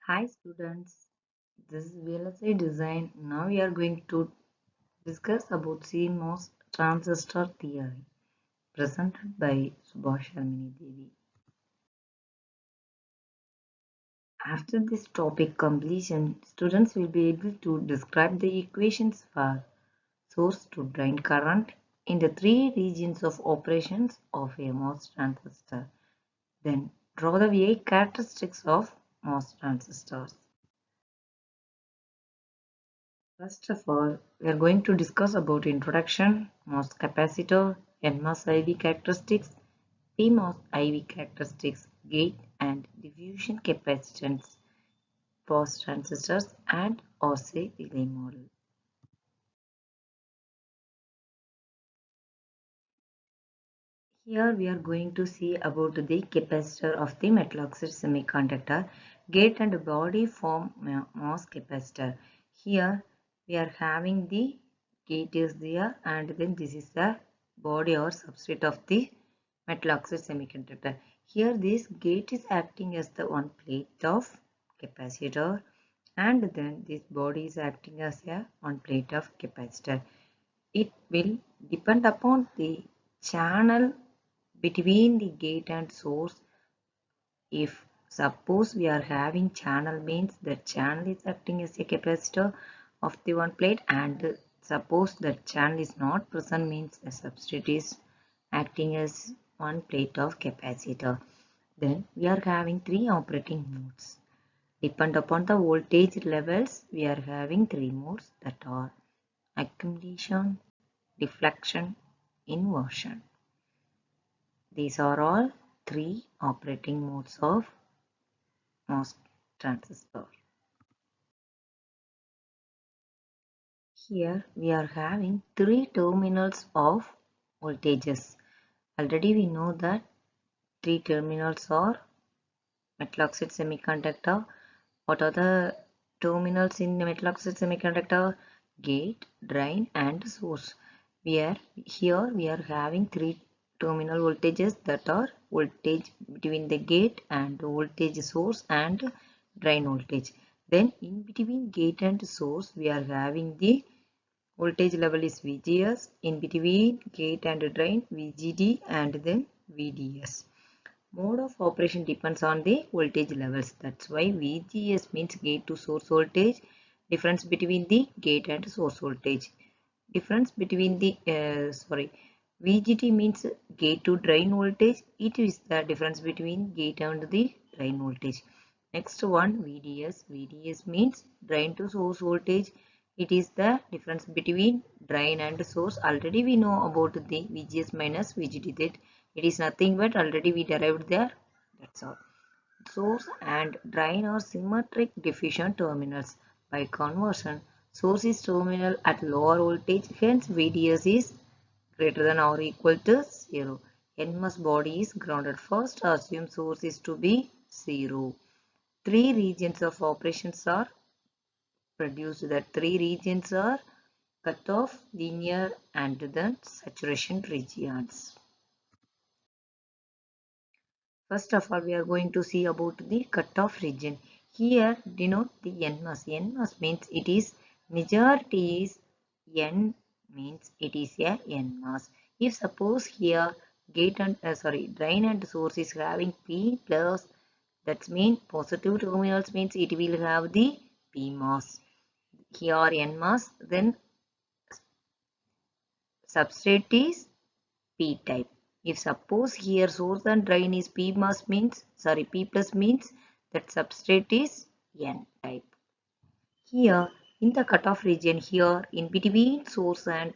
Hi students, this is VLSI Design. Now we are going to discuss about CMOS transistor theory presented by Subhash Sharmini Devi. After this topic completion, students will be able to describe the equations for source to drain current in the three regions of operations of a MOS transistor. Then draw the VI characteristics of MOS transistors. First of all, we are going to discuss about introduction, MOS capacitor, NMOS IV characteristics, PMOS IV characteristics, gate and diffusion capacitance, POS transistors and OSI relay model. Here we are going to see about the capacitor of the metal oxide semiconductor. Gate and body form MOS capacitor. Here we are having the gate is there and then this is the body or substrate of the metal oxide semiconductor. Here this gate is acting as the one plate of capacitor and then this body is acting as a one plate of capacitor. It will depend upon the channel between the gate and source. If suppose we are having channel, means the channel is acting as a capacitor of the one plate, and suppose that channel is not present, means the substrate is acting as one plate of capacitor. Then we are having three operating modes. Depend upon the voltage levels, we are having three modes, that are accumulation, deflection, inversion. These are all three operating modes of MOS transistor. Here we are having three terminals of voltages. Already we know that three terminals are metal oxide semiconductor. What are the terminals in the metal oxide semiconductor? Gate, drain and source. Here we are having three terminal voltages, that are voltage between the gate and voltage source and drain voltage. Then in between gate and source we are having the voltage level is VGS, in between gate and drain VGD and then VDS. Mode of operation depends on the voltage levels. That's why VGS means gate to source voltage, difference between the gate and source voltage. Difference between the VGT means gate to drain voltage. It is the difference between gate and the drain voltage. Next one, VDS. VDS means drain to source voltage. It is the difference between drain and source. Already we know about the VGS minus VGT, that it is nothing but already we derived there. That's all. Source and drain are symmetric diffusion terminals. By conversion, source is terminal at lower voltage, hence VDS is greater than or equal to 0. NMOS body is grounded. First, assume source is to be 0. Three regions of operations are produced. That three regions are cutoff, linear and then saturation regions. First of all, we are going to see about the cutoff region. Here denote the NMOS. NMOS means it is majority is N, means it is a NMOS. If suppose here gate and drain and source is having P plus, that means positive terminals, means it will have the PMOS. Here NMOS, then substrate is P type. If suppose here source and drain is P plus means that substrate is N type. Here in the cutoff region, here in between source and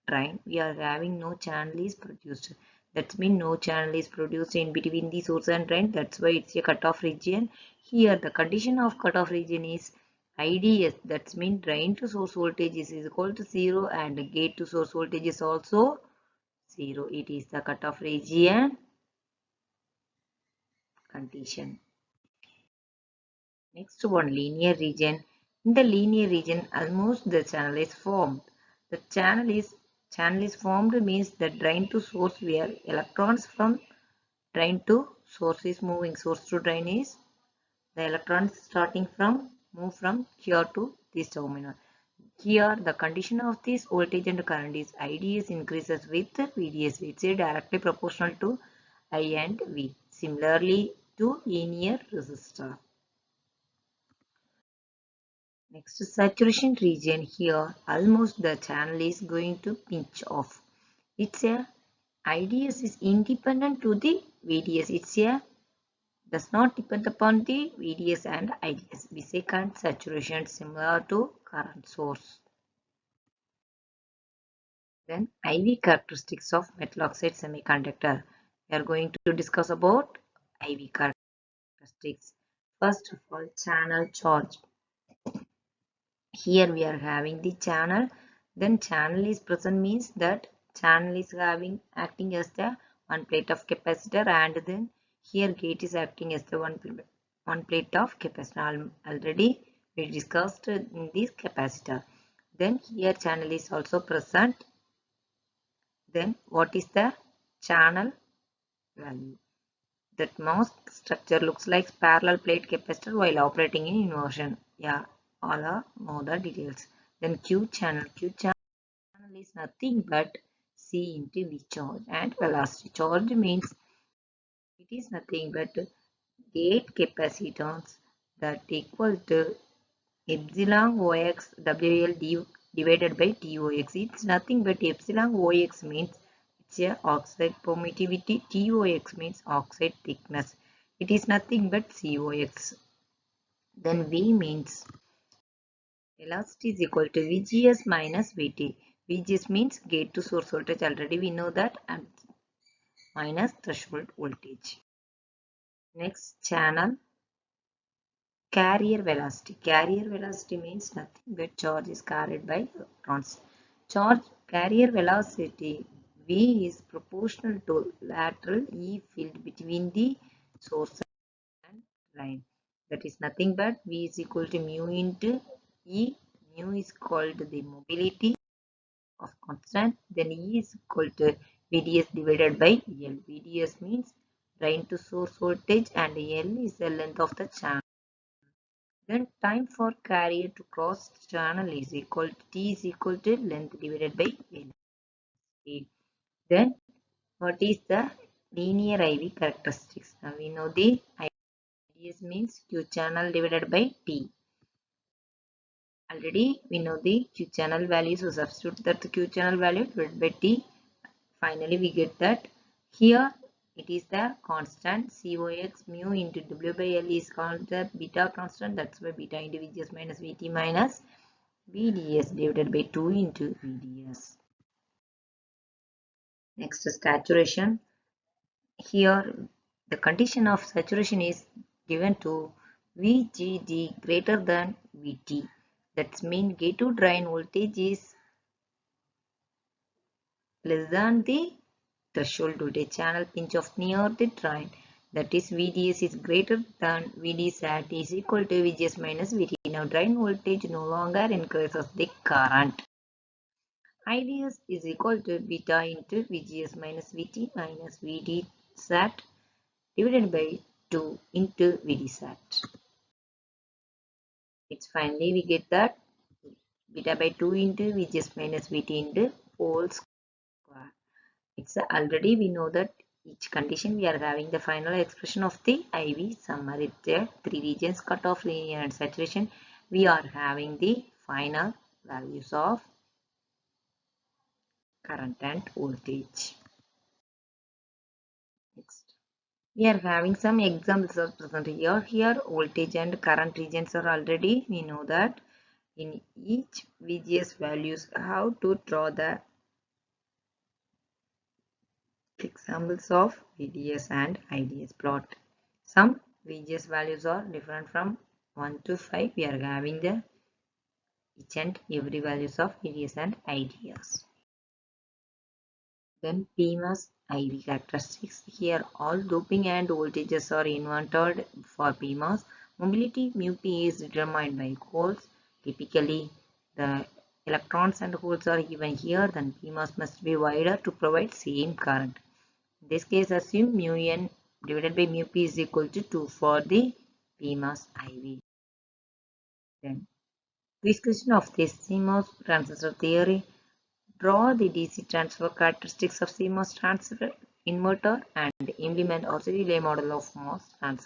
drain, we are having no channel is produced. That means no channel is produced in between the source and drain. That's why it's a cutoff region. Here the condition of cutoff region is IDS. That means drain to source voltage is equal to 0 and gate to source voltage is also 0. It is the cutoff region condition. Next one, linear region. In the linear region, almost the channel is formed. The channel is formed means the drain to source, where electrons from drain to source is moving. Source to drain is The electrons starting from move from here to this terminal. Here, the condition of this voltage and current is IDS increases with VDS, which is directly proportional to I and V. Similarly to linear resistor. Next, saturation region. Here, almost the channel is going to pinch off. Its a IDS is independent to the VDS. It's a does not depend upon the VDS and IDS. We say current saturation similar to current source. Then IV characteristics of metal oxide semiconductor. We are going to discuss about IV characteristics. First of all, channel charge. Here we are having the channel. Then channel is present means that channel is acting as the one plate of capacitor, and then here gate is acting as the one plate of capacitor. Already we discussed in this capacitor. Then here channel is also present. Then what is the channel value? That MOS structure looks like parallel plate capacitor while operating in inversion. Yeah, all are know the details. Then Q channel. Q channel is nothing but C into V charge and velocity. Charge means it is nothing but gate capacitance that equal to epsilon OX WL divided by TOX. It's nothing but epsilon OX means it's a oxide permittivity. TOX means oxide thickness. It is nothing but COX. Then V means velocity is equal to VGS minus VT. VGS means gate to source voltage. Already we know that, and minus threshold voltage. Next, channel carrier velocity. Carrier velocity means nothing but charge is carried by electrons. Charge carrier velocity V is proportional to lateral E field between the source and drain. That is nothing but V is equal to mu into E. Mu is called the mobility of constant. Then E is equal to VDS divided by L. VDS means drain to source voltage and L is the length of the channel. Then time for carrier to cross channel is equal to T is equal to length divided by L. Then what is the linear IV characteristics? Now we know the IDS means Q channel divided by T. Already we know the Q channel value, so substitute that the Q channel value divided by T. Finally we get that here it is the constant COX mu into W by L is called the beta constant. That's why beta into VGS minus VT minus VDS divided by 2 into VDS. Next, saturation. Here the condition of saturation is given to VGD greater than VT. That means gate to drain voltage is less than the threshold voltage. Channel pinch off near the drain, that is VDS is greater than VD sat is equal to VGS minus VT. Now drain voltage no longer increases the current. IDS is equal to beta into VGS minus VT minus VD sat divided by 2 into VD sat. It's finally we get that beta by 2 into VGS minus VT into whole square. It's already we know that each condition we are having the final expression of the IV summary. There three regions, cutoff, linear and saturation. We are having the final values of current and voltage. Next, we are having some examples of present here. Here voltage and current regions are already we know that in each VGS values how to draw the examples of VDS and IDS plot. Some VGS values are different from 1 to 5. We are having the each and every values of VDS and IDS. Then PMOS IV characteristics. Here all doping and voltages are invented for PMOS. Mobility mu P is determined by holes. Typically the electrons and holes are given here, then PMOS must be wider to provide same current. In this case assume mu n divided by mu p is equal to 2 for the PMOS IV. Then, discussion of the CMOS transistor theory. Draw the DC transfer characteristics of CMOS transfer inverter and implement auxiliary model of MOS transfer.